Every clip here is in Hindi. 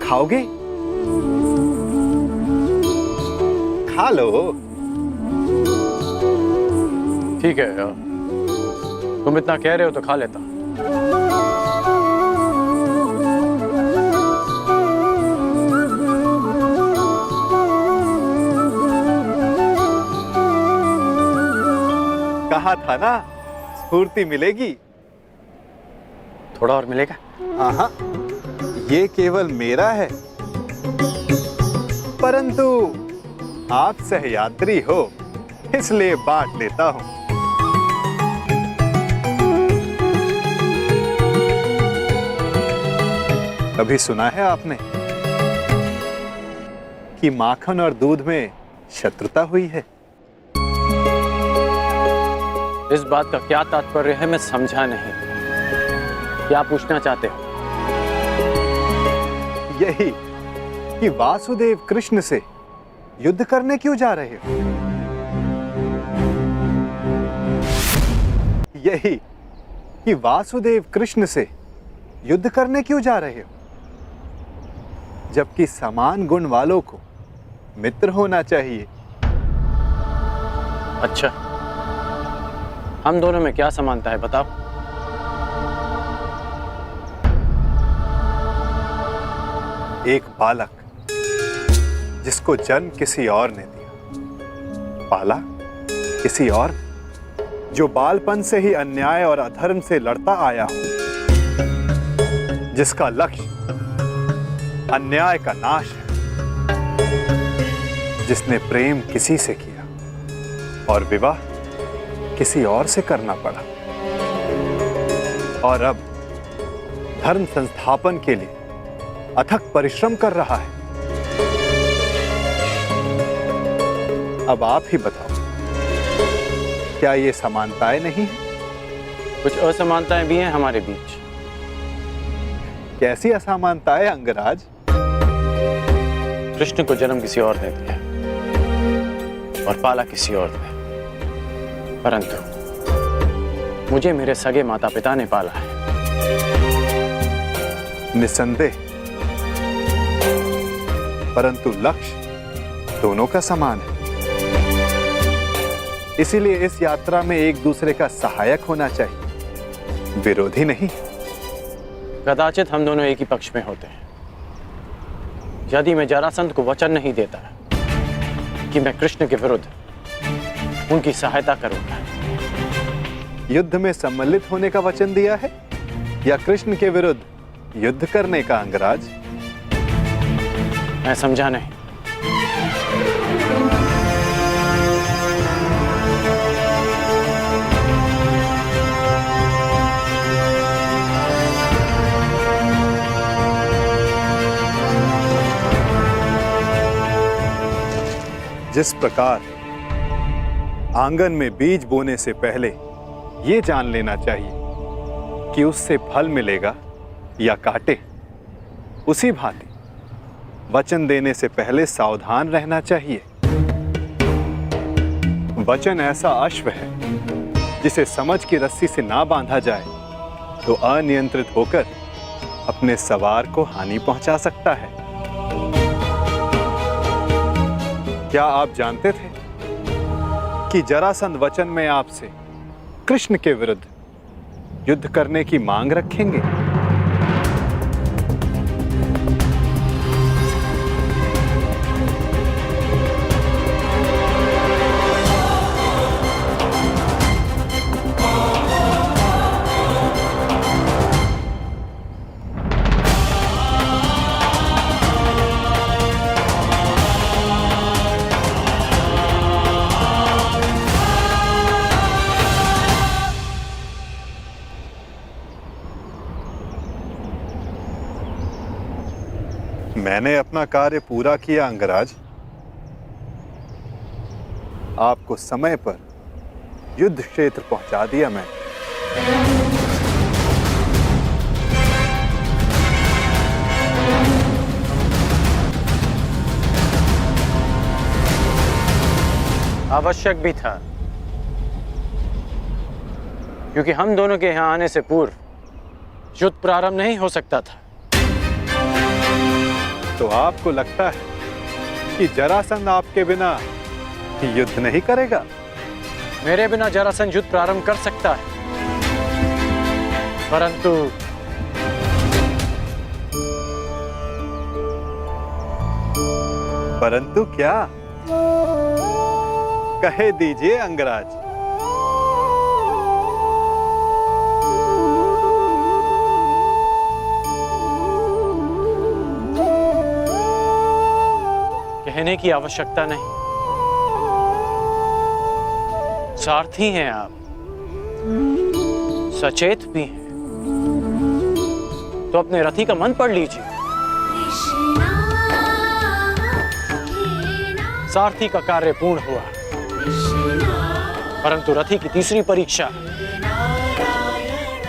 खाओगे? खा लो। ठीक है, तुम इतना कह रहे हो तो खा लेता। कहा था ना, स्फूर्ति मिलेगी। थोड़ा और मिलेगा? हाँ, ये केवल मेरा है, परंतु आप सहयात्री हो, इसलिए बांट लेता हूं। कभी सुना है आपने कि माखन और दूध में शत्रुता हुई है? इस बात का क्या तात्पर्य है मैं समझा नहीं। क्या पूछना चाहते हो? यही कि वासुदेव कृष्ण से युद्ध करने क्यों जा रहे हो? यही कि वासुदेव कृष्ण से युद्ध करने क्यों जा रहे हो? जबकि समान गुण वालों को मित्र होना चाहिए। अच्छा, हम दोनों में क्या समानता है बताओ? एक बालक जिसको जन्म किसी और ने दिया, पाला किसी और, जो बालपन से ही अन्याय और अधर्म से लड़ता आया हो, जिसका लक्ष्य अन्याय का नाश है, जिसने प्रेम किसी से किया और विवाह किसी और से करना पड़ा, और अब धर्म संस्थापन के लिए अथक परिश्रम कर रहा है। अब आप ही बताओ, क्या ये समानताएं नहीं है? कुछ असमानताएं भी हैं हमारे बीच। कैसी असमानताएं अंगराज? कृष्ण को जन्म किसी और ने दिया और पाला किसी और ने, परंतु मुझे मेरे सगे माता पिता ने पाला है। निसंदेह, परंतु लक्ष्य दोनों का समान है। इसीलिए इस यात्रा में एक दूसरे का सहायक होना चाहिए, विरोधी नहीं। कदाचित हम दोनों एक ही पक्ष में होते हैं। यदि मैं जरासंध को वचन नहीं देता कि मैं कृष्ण के विरुद्ध उनकी सहायता करूंगा। युद्ध में सम्मिलित होने का वचन दिया है या कृष्ण के विरुद्ध युद्ध करने का अंगराज? मैं समझा नहीं। जिस प्रकार आंगन में बीज बोने से पहले ये जान लेना चाहिए कि उससे फल मिलेगा या कांटे, उसी भांति वचन देने से पहले सावधान रहना चाहिए। वचन ऐसा अश्व है जिसे समझ की रस्सी से ना बांधा जाए तो अनियंत्रित होकर अपने सवार को हानि पहुंचा सकता है। क्या आप जानते थे कि जरासंध वचन में आपसे कृष्ण के विरुद्ध युद्ध करने की मांग रखेंगे? मैंने अपना कार्य पूरा किया अंगराज। आपको समय पर युद्ध क्षेत्र पहुंचा दिया मैं। आवश्यक भी था, क्योंकि हम दोनों के यहां आने से पूर्व युद्ध प्रारंभ नहीं हो सकता था। तो आपको लगता है कि जरासंध आपके बिना युद्ध नहीं करेगा? मेरे बिना जरासंध युद्ध प्रारंभ कर सकता है, परंतु परंतु क्या? कहे दीजिए अंगराज। कहने की आवश्यकता नहीं, सारथी हैं आप, सचेत भी हैं, तो अपने रथी का मन पढ़ लीजिए। सारथी का कार्य पूर्ण हुआ, परंतु रथी की तीसरी परीक्षा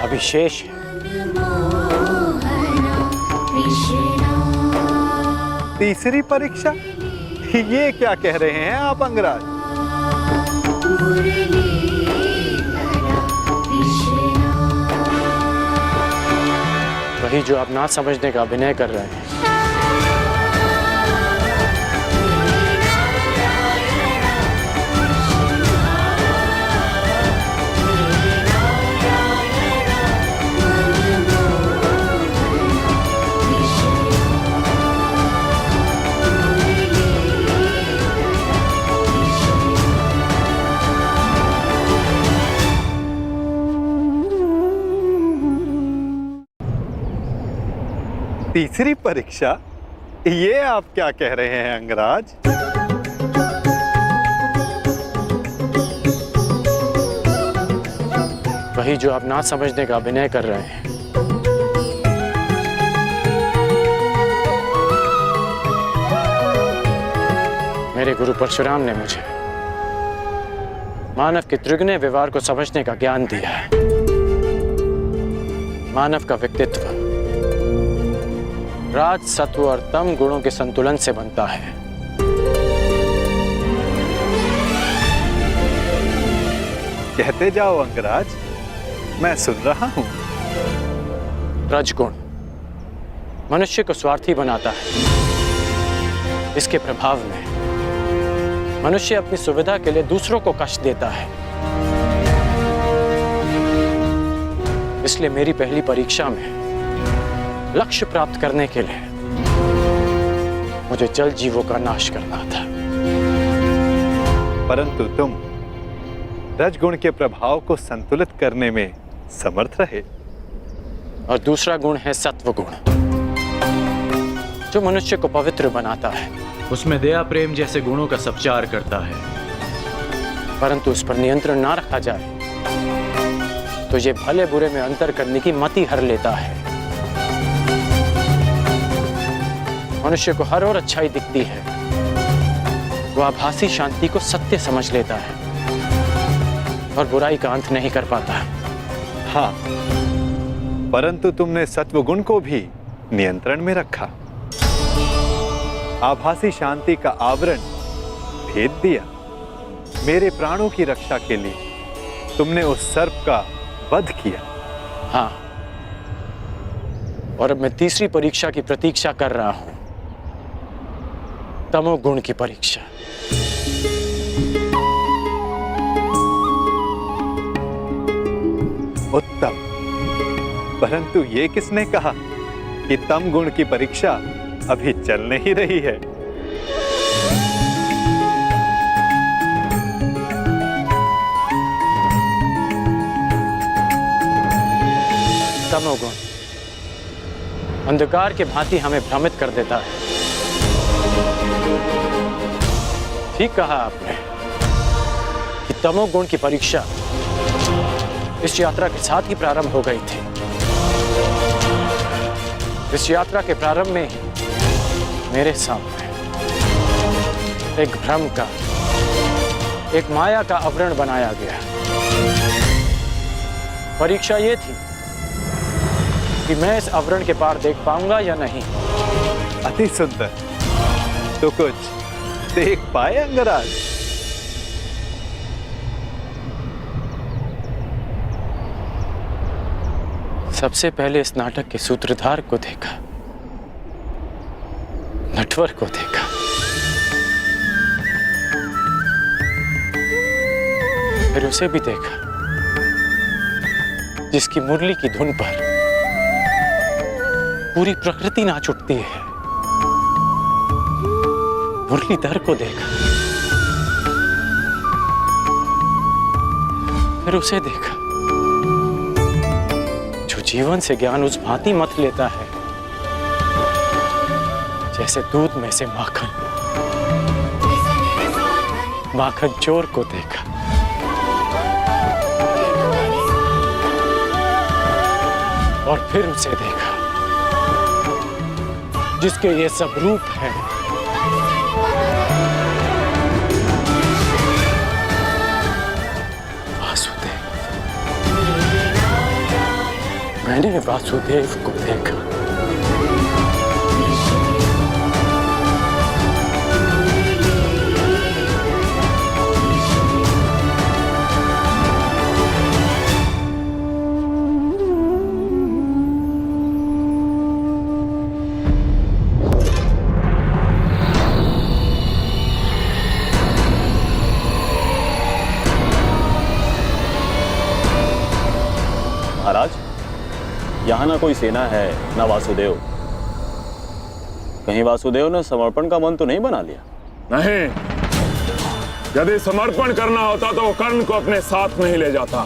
अभी शेष है। तीसरी परीक्षा? ये क्या कह रहे हैं आप अंगराज? वही जो आप ना समझने का अभिनय कर रहे हैं। तीसरी परीक्षा? ये आप क्या कह रहे हैं अंगराज? वही जो आप ना समझने का अभिनय कर रहे हैं। मेरे गुरु परशुराम ने मुझे मानव के त्रिगुण व्यवहार को समझने का ज्ञान दिया है। मानव का व्यक्तित्व राज, सत्व और तम गुणों के संतुलन से बनता है। कहते जाओ अंगराज, मैं सुन रहा हूं। रजगुण मनुष्य को स्वार्थी बनाता है। इसके प्रभाव में मनुष्य अपनी सुविधा के लिए दूसरों को कष्ट देता है। इसलिए मेरी पहली परीक्षा में लक्ष्य प्राप्त करने के लिए मुझे जल जीवों का नाश करना था। परंतु तुम रजगुण के प्रभाव को संतुलित करने में समर्थ रहे। और दूसरा गुण है सत्व गुण, जो मनुष्य को पवित्र बनाता है। उसमें दया, प्रेम जैसे गुणों का संचार करता है। परंतु उस पर नियंत्रण ना रखा जाए तो ये भले बुरे में अंतर करने की मति हर लेता है। मनुष्य को हर ओर अच्छाई दिखती है, वो आभासी शांति को सत्य समझ लेता है और बुराई का अंत नहीं कर पाता। हाँ, परंतु तुमने सत्वगुण को भी नियंत्रण में रखा। आभासी शांति का आवरण भेद दिया। मेरे प्राणों की रक्षा के लिए तुमने उस सर्प का वध किया। हाँ, और अब मैं तीसरी परीक्षा की प्रतीक्षा कर रहा हूं, तमोगुण की परीक्षा। उत्तम, परंतु ये किसने कहा कि तम गुण की परीक्षा अभी चल नहीं रही है? तमोगुण अंधकार के भांति हमें भ्रमित कर देता है। ठीक कहा आपने कि तमोगुण की परीक्षा इस यात्रा के साथ ही प्रारंभ हो गई थी। इस यात्रा के प्रारंभ में ही मेरे सामने एक भ्रम का, एक माया का आवरण बनाया गया। परीक्षा ये थी कि मैं इस आवरण के पार देख पाऊंगा या नहीं। अति सुंदर, तो कुछ देख पाए अंगराज? सबसे पहले इस नाटक के सूत्रधार को देखा, नटवर को देखा, फिर उसे भी देखा जिसकी मुरली की धुन पर पूरी प्रकृति नाच उठती है। मुरलीधर को देखा, फिर उसे देखा जो जीवन से ज्ञान उस भांति मत लेता है जैसे दूध में से माखन। माखन चोर को देखा, और फिर उसे देखा जिसके ये सब रूप हैं। वासुदेव। मैंने वासुदेव को देखा। महाराज, यहाँ ना कोई सेना है ना वासुदेव। कहीं वासुदेव ने समर्पण का मन तो नहीं बना लिया? नहीं, यदि समर्पण करना होता तो वो कर्ण को अपने साथ नहीं ले जाता।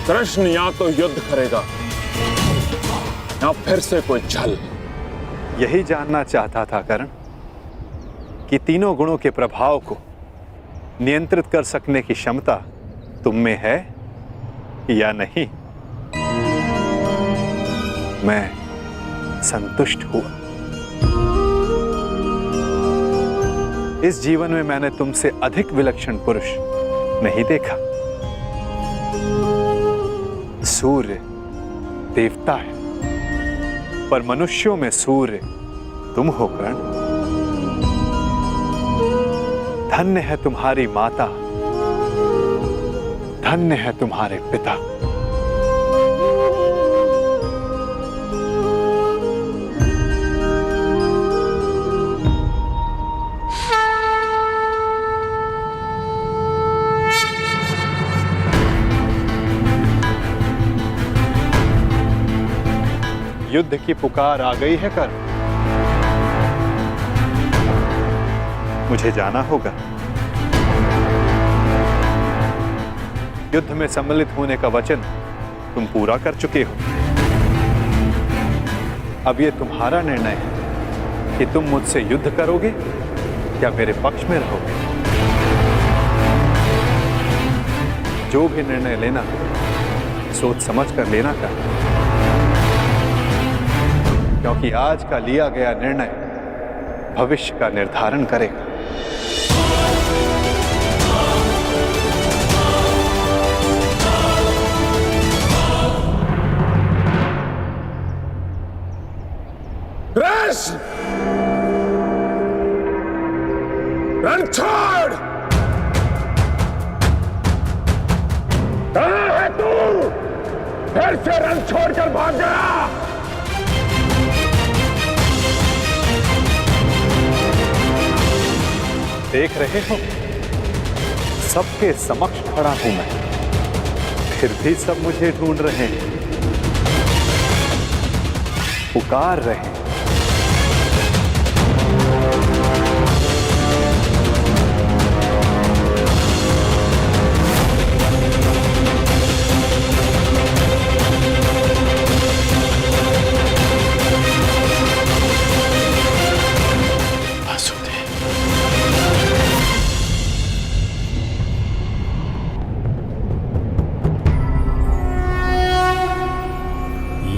कृष्ण या तो युद्ध करेगा या फिर से कोई छल। यही जानना चाहता था कर्ण कि तीनों गुणों के प्रभाव को नियंत्रित कर सकने की क्षमता तुम में है या नहीं। मैं संतुष्ट हुआ। इस जीवन में मैंने तुमसे अधिक विलक्षण पुरुष नहीं देखा। सूर्य देवता है, पर मनुष्यों में सूर्य तुम हो कर्ण। धन्य है तुम्हारी माता, धन्य है तुम्हारे पिता। युद्ध की पुकार आ गई है कर्ण। मुझे जाना होगा। युद्ध में सम्मिलित होने का वचन तुम पूरा कर चुके हो। अब यह तुम्हारा निर्णय है कि तुम मुझसे युद्ध करोगे या मेरे पक्ष में रहोगे। जो भी निर्णय लेना सोच समझ कर लेना का, क्योंकि आज का लिया गया निर्णय भविष्य का निर्धारण करेगा। कृष्ण, रण छोड़। कहाँ है तू? फिर से रण छोड़कर भाग गया। देख रहे हो, सबके समक्ष खड़ा हूं मैं, फिर भी सब मुझे ढूंढ रहे हैं, पुकार रहे हैं।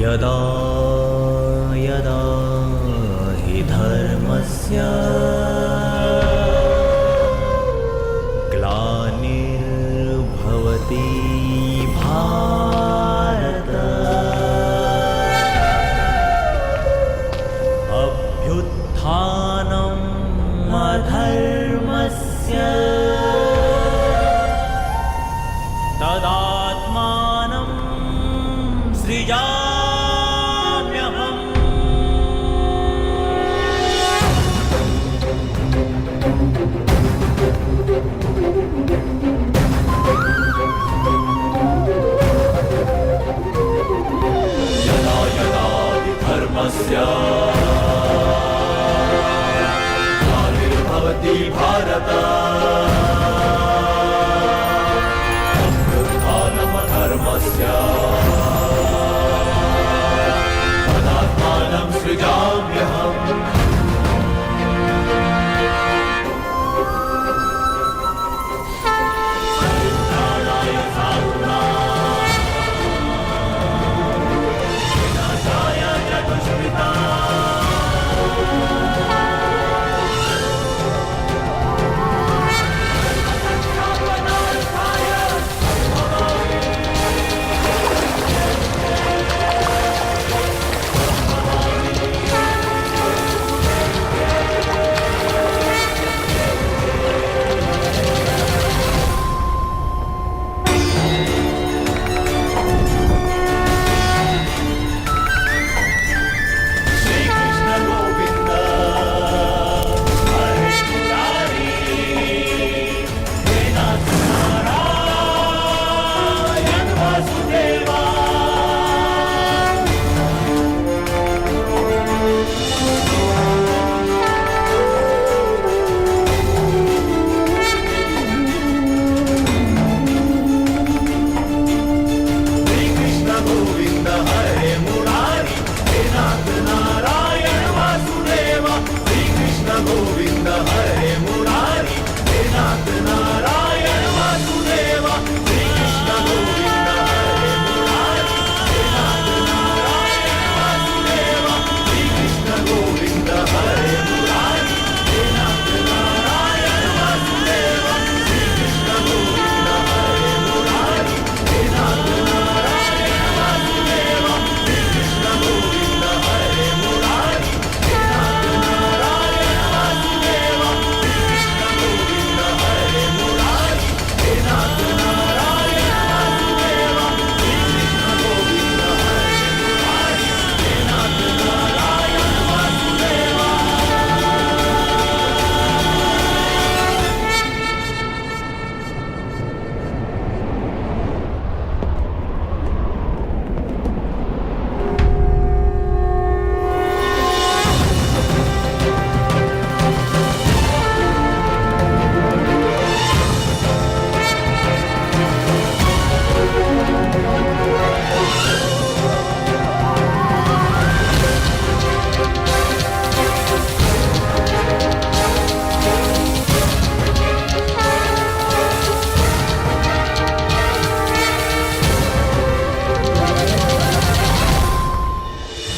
यदा यदा हि धर्मस्य ग्लानिर्भवति भारत अभ्युत्थानम् अधर्मस्य तदात्मानं सृजाम्यहम्। धर्मस्य तदात्मानं सृजाम्यहम्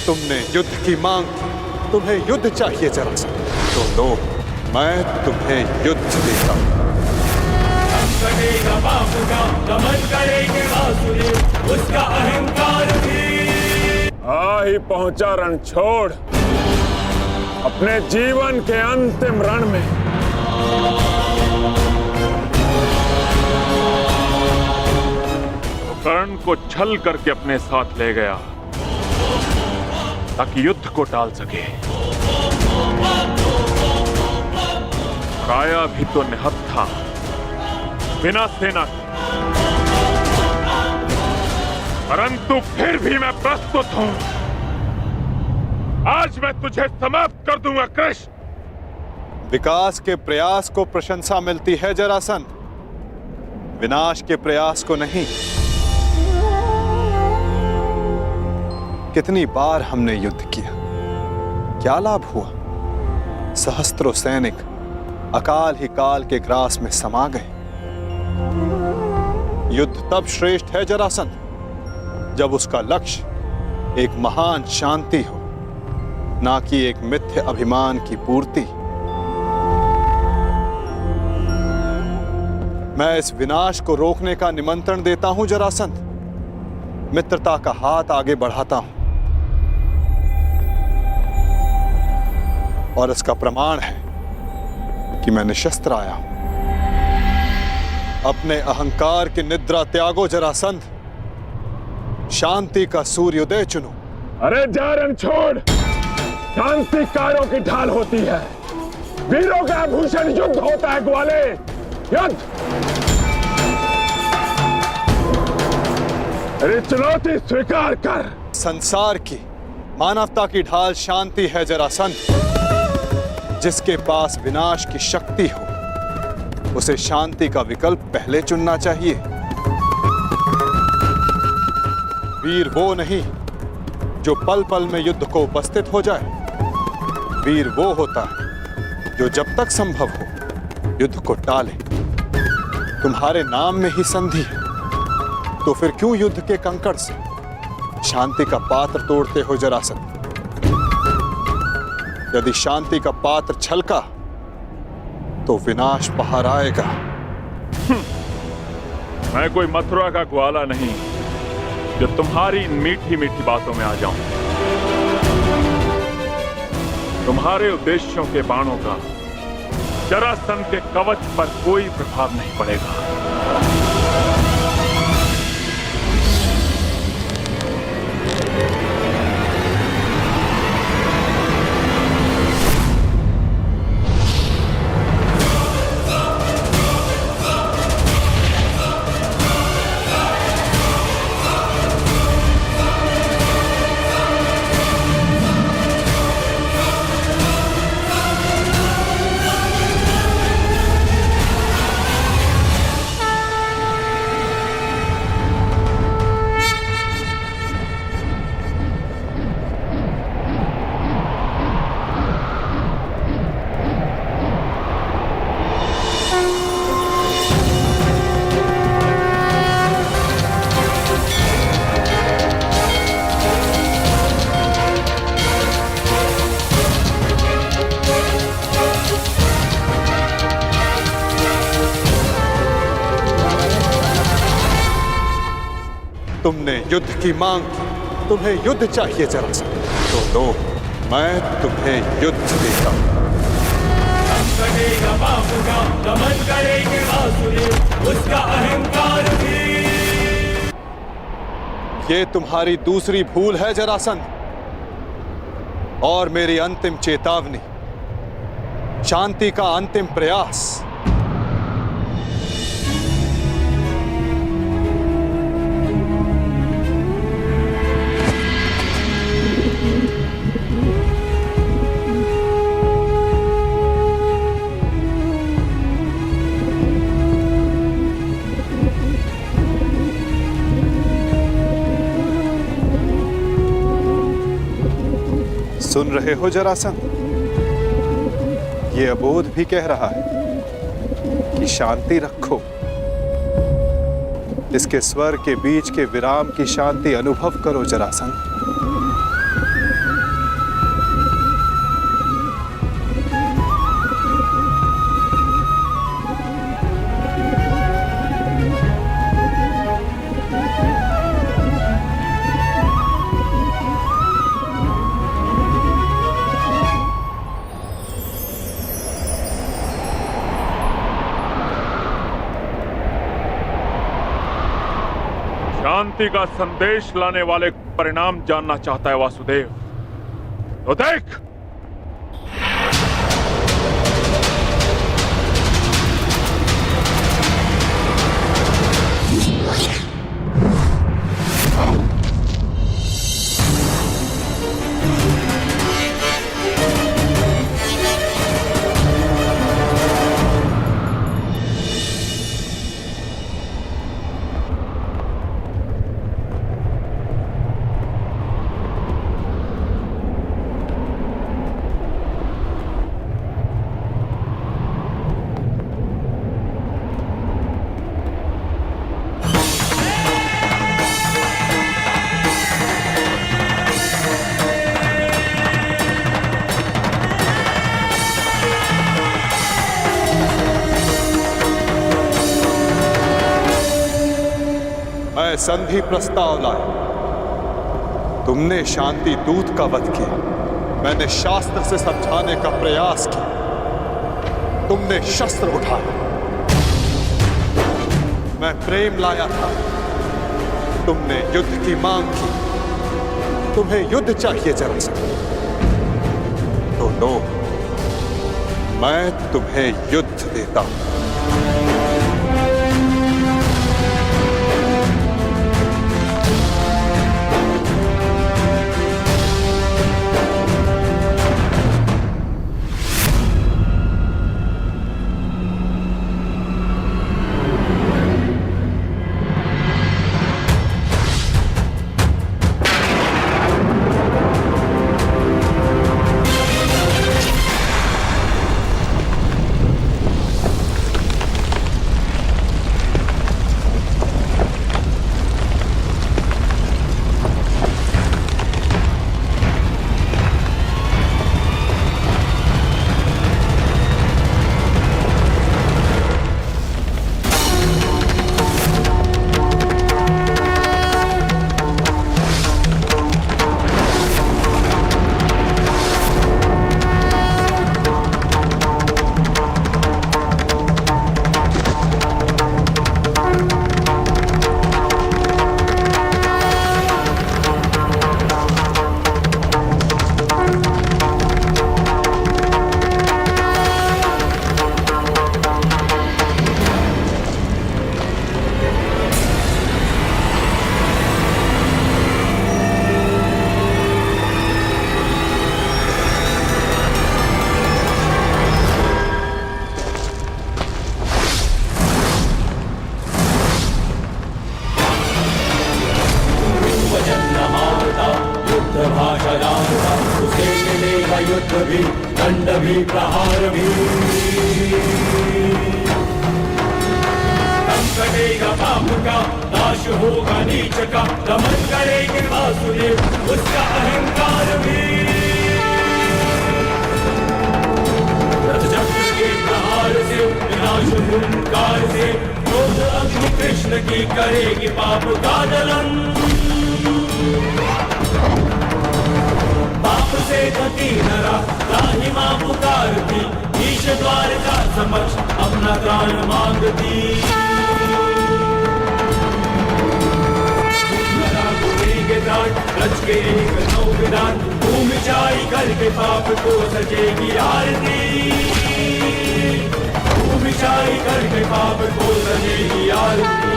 तुमने युद्ध की मांग की, तुम्हें युद्ध चाहिए जरासंध, तो लो, मैं तुम्हें युद्ध देता हूं। उसका अहंकार भी आ ही पहुंचा रणछोड़ अपने जीवन के अंतिम रण में। कर्ण को छल करके अपने साथ ले गया ताकि युद्ध को टाल सके। काया भी तो निहत था बिना सेना के, परंतु फिर भी मैं प्रस्तुत हूं। आज मैं तुझे समाप्त कर दूंगा कृष्ण। विकास के प्रयास को प्रशंसा मिलती है जरासंध, विनाश के प्रयास को नहीं। कितनी बार हमने युद्ध किया, क्या लाभ हुआ? सहस्त्रों सैनिक अकाल ही काल के ग्रास में समा गए। युद्ध तब श्रेष्ठ है जरासंध जब उसका लक्ष्य एक महान शांति हो, ना कि एक मिथ्य अभिमान की पूर्ति। मैं इस विनाश को रोकने का निमंत्रण देता हूं जरासंध, मित्रता का हाथ आगे बढ़ाता हूं, और इसका प्रमाण है कि मैं निशस्त्र आया हूं। अपने अहंकार की निद्रा त्यागो जरासंध, शांति का सूर्योदय चुनो। अरे जा रणछोड़, शांति कायरों की ढाल होती है, वीरों का आभूषण युद्ध होता है ग्वाले, युद्ध। अरे चुनौती स्वीकार कर। संसार की, मानवता की ढाल शांति है जरासंध। जिसके पास विनाश की शक्ति हो उसे शांति का विकल्प पहले चुनना चाहिए। वीर वो नहीं जो पल पल में युद्ध को उपस्थित हो जाए। वीर वो होता है जो जब तक संभव हो युद्ध को टाले। तुम्हारे नाम में ही संधि है, तो फिर क्यों युद्ध के कंकड़ से शांति का पात्र तोड़ते हो जरासंध? यदि शांति का पात्र छलका तो विनाश बाहर आएगा। मैं कोई मथुरा का ग्वाला नहीं जो तुम्हारी इन मीठी मीठी बातों में आ जाऊं। तुम्हारे उद्देश्यों के बाणों का जरासंध के कवच पर कोई प्रभाव नहीं पड़ेगा। तुमने युद्ध की मांग की, तुम्हें युद्ध चाहिए जरासंध, तो लो, मैं तुम्हें युद्ध देता हूं। कटेगा बापू का, दमन करेंगे आसुरी, उसका अहंकार भी। ये तुम्हारी दूसरी भूल है जरासंध, और मेरी अंतिम चेतावनी, शांति का अंतिम प्रयास। सुन रहे हो जरासंध? ये अबोध भी कह रहा है कि शांति रखो। इसके स्वर के बीच के विराम की शांति अनुभव करो जरासंध। शांति का संदेश लाने वाले परिणाम जानना चाहता है वासुदेव, तो देख। मैं संधि प्रस्ताव लाया। तुमने शांति दूत का वध किया, मैंने शास्त्र से समझाने का प्रयास किया, तुमने शस्त्र उठाया। मैं प्रेम लाया था, तुमने युद्ध की मांग की। तुम्हें युद्ध चाहिए जरासंध, तो लो, मैं तुम्हें युद्ध देता हूं। दंड भी प्रहार भी दम कटेगा पाप का, नाश होगा नीच का, दमन करेंगे वासुदेव उसका अहंकार भी। रथचक्र के प्रहार से विनाश हुंकार से क्रोध अग्नि कृष्ण की करेगी पाप का दलन। पाप से गति नरा राही मां पुकारती, ईश द्वार का समक्ष अपना त्राण मांगती। रच के एक नौ विधान, भूमि जाई करके पाप को सजेगी आरती। भूमि जाई करके पाप को सजेगी आरती।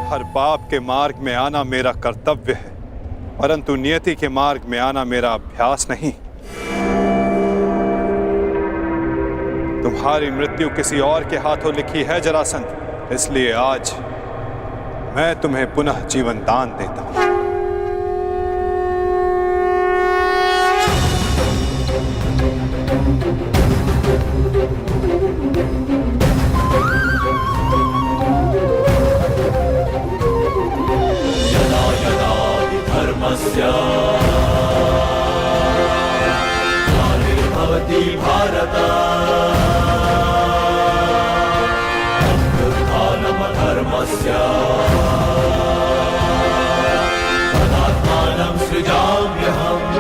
हर पाप के मार्ग में आना मेरा कर्तव्य है, परंतु नियति के मार्ग में आना मेरा अभ्यास नहीं। तुम्हारी मृत्यु किसी और के हाथों लिखी है जरासंध, इसलिए आज मैं तुम्हें पुनः जीवन दान देता हूं। यदा यदा धर्मस्य ग्लानिर्भवति भारत, धर्मस्य तदात्मानं सृजाम्यहम्।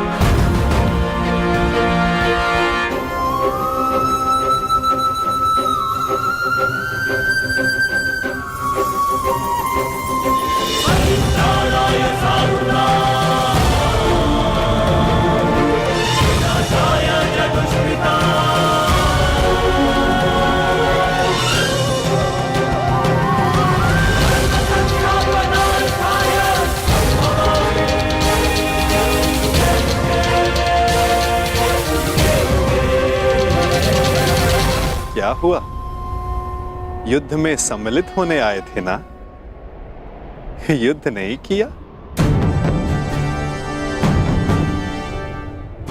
परित्राणाय साधूनां विनाशाय च दुष्कृतां। क्या हुआ? युद्ध में सम्मिलित होने आए थे ना? युद्ध नहीं किया?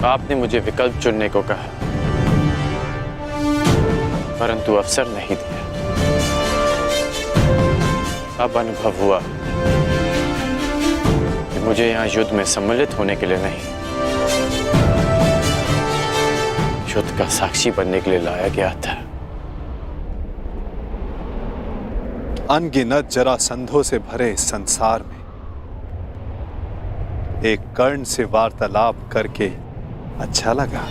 आपने मुझे विकल्प चुनने को कहा, परंतु अवसर नहीं दिया। अब अनुभव हुआ कि मुझे यहां युद्ध में सम्मिलित होने के लिए नहीं, युद्ध का साक्षी बनने के लिए लाया गया था। अनगिनत जरासंधों से भरे इस संसार में एक कर्ण से वार्तालाप करके अच्छा लगा।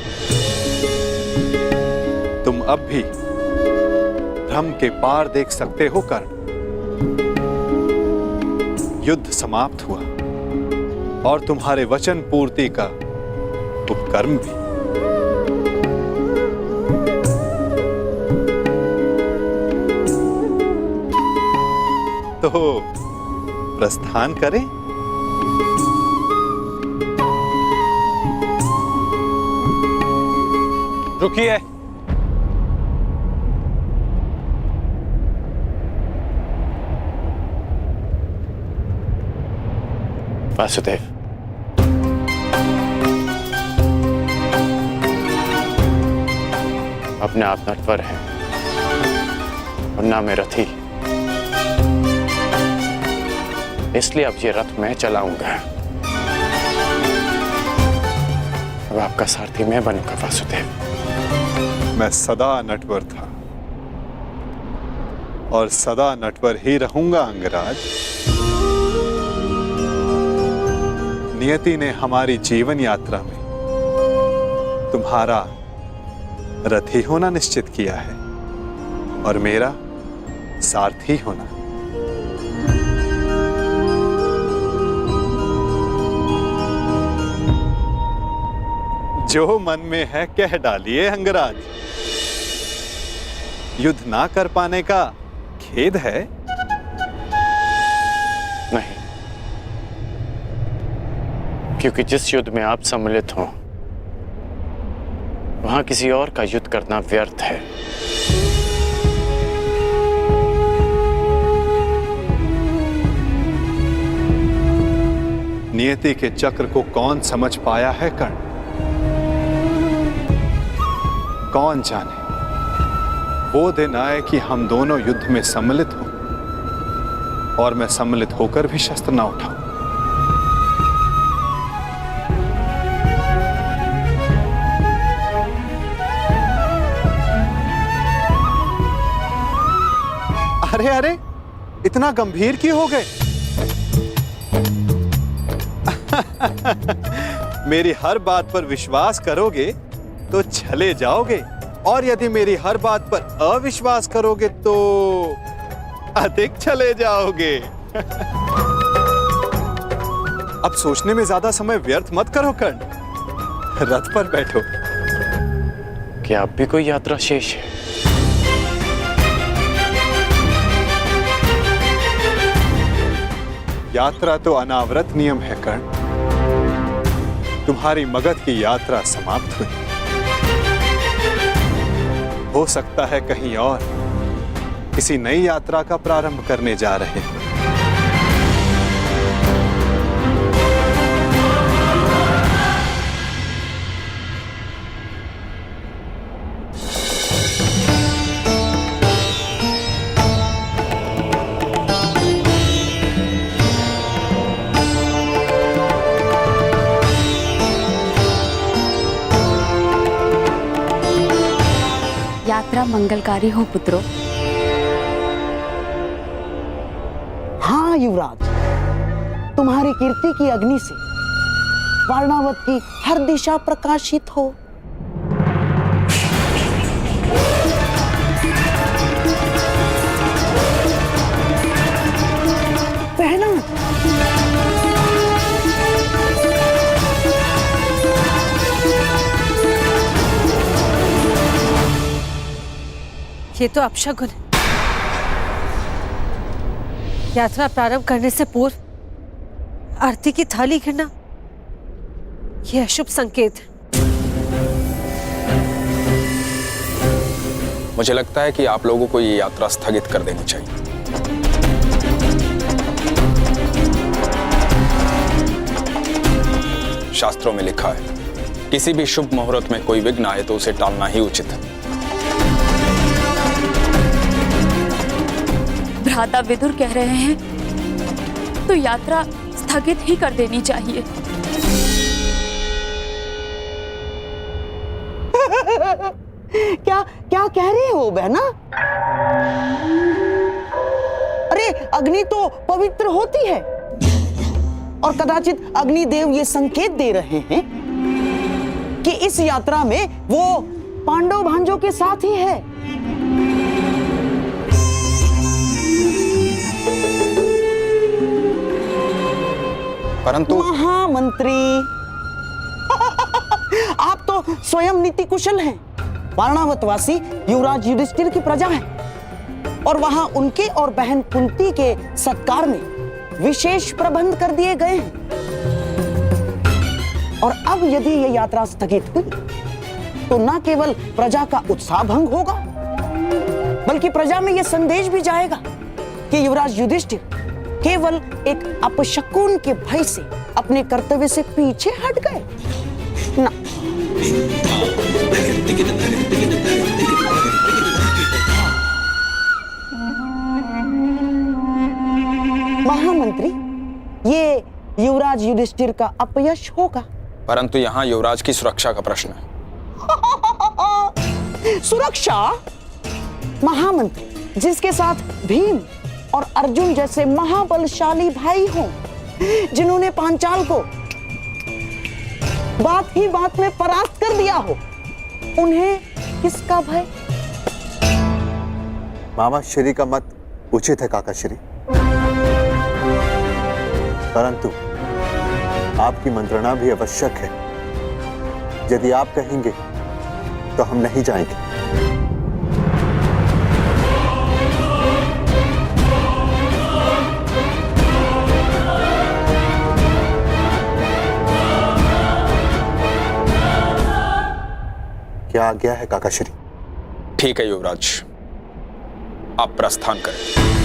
तुम अब भी भ्रम के पार देख सकते हो कर्ण। युद्ध समाप्त हुआ और तुम्हारे वचन पूर्ति का उपकर्म भी। तो प्रस्थान करें? रुकिए। वासुदेव, अपने आप नटवर हैं और ना मैं रथी, इसलिए अब ये रथ मैं चलाऊंगा। अब आपका सारथी मैं बनूंगा वासुदेव। मैं सदा नटवर था और सदा नटवर ही रहूंगा अंगराज। नियति ने हमारी जीवन यात्रा में तुम्हारा रथी होना निश्चित किया है और मेरा सारथी होना। जो मन में है कह डालिए अंगराज। युद्ध ना कर पाने का खेद है? नहीं, क्योंकि जिस युद्ध में आप सम्मिलित हो वहां किसी और का युद्ध करना व्यर्थ है। नियति के चक्र को कौन समझ पाया है कर्ण? कौन जाने वो दिन आए कि हम दोनों युद्ध में सम्मिलित हों और मैं सम्मिलित होकर भी शस्त्र ना उठाऊं। अरे अरे, इतना गंभीर क्यों हो गए? मेरी हर बात पर विश्वास करोगे तो छले जाओगे, और यदि मेरी हर बात पर अविश्वास करोगे तो अधिक छले जाओगे। अब सोचने में ज्यादा समय व्यर्थ मत करो कर्ण, रथ पर बैठो। क्या अब भी कोई यात्रा शेष है? यात्रा तो अनावृत नियम है कर्ण। तुम्हारी मगध की यात्रा समाप्त हुई, हो सकता है कहीं और किसी नई यात्रा का प्रारंभ करने जा रहे हैं। यात्रा मंगलकारी हो पुत्रों। हाँ युवराज, तुम्हारी कीर्ति की अग्नि से वारणावत की हर दिशा प्रकाशित हो। पहना ये तो अपशगुन है। यात्रा प्रारंभ करने से पूर्व आरती की थाली गिरना यह अशुभ संकेत है। मुझे लगता है कि आप लोगों को ये यात्रा स्थगित कर देनी चाहिए। शास्त्रों में लिखा है, किसी भी शुभ मुहूर्त में कोई विघ्न आए तो उसे टालना ही उचित है। भ्राता विदुर कह रहे हैं तो यात्रा स्थगित ही कर देनी चाहिए। क्या क्या कह रहे हो बहना? अरे अग्नि तो पवित्र होती है और कदाचित अग्निदेव ये संकेत दे रहे हैं कि इस यात्रा में वो पांडव भांजों के साथ ही है। परंतु महामंत्री आप तो स्वयं नीति कुशल हैं। वारणावतवासी युवराज युधिष्ठिर की प्रजा है और वहां उनके और बहन कुंती के सत्कार में विशेष प्रबंध कर दिए गए हैं। और अब यदि यह यात्रा स्थगित हुई तो न केवल प्रजा का उत्साह भंग होगा, बल्कि प्रजा में यह संदेश भी जाएगा कि युवराज युधिष्ठिर केवल एक अपशकुन के भय से अपने कर्तव्य से पीछे हट गए ना। महामंत्री, ये युवराज युधिष्ठिर का अपयश होगा। परंतु यहाँ युवराज की सुरक्षा का प्रश्न है। सुरक्षा? महामंत्री, जिसके साथ भीम और अर्जुन जैसे महाबलशाली भाई हों, जिन्होंने पांचाल को बात ही बात में परास्त कर दिया हो, उन्हें किसका भय? मामा श्री का मत उचित है काका श्री, परंतु आपकी मंत्रणा भी आवश्यक है। यदि आप कहेंगे तो हम नहीं जाएंगे। क्या आज्ञा है काका श्री? ठीक है युवराज, आप प्रस्थान करें।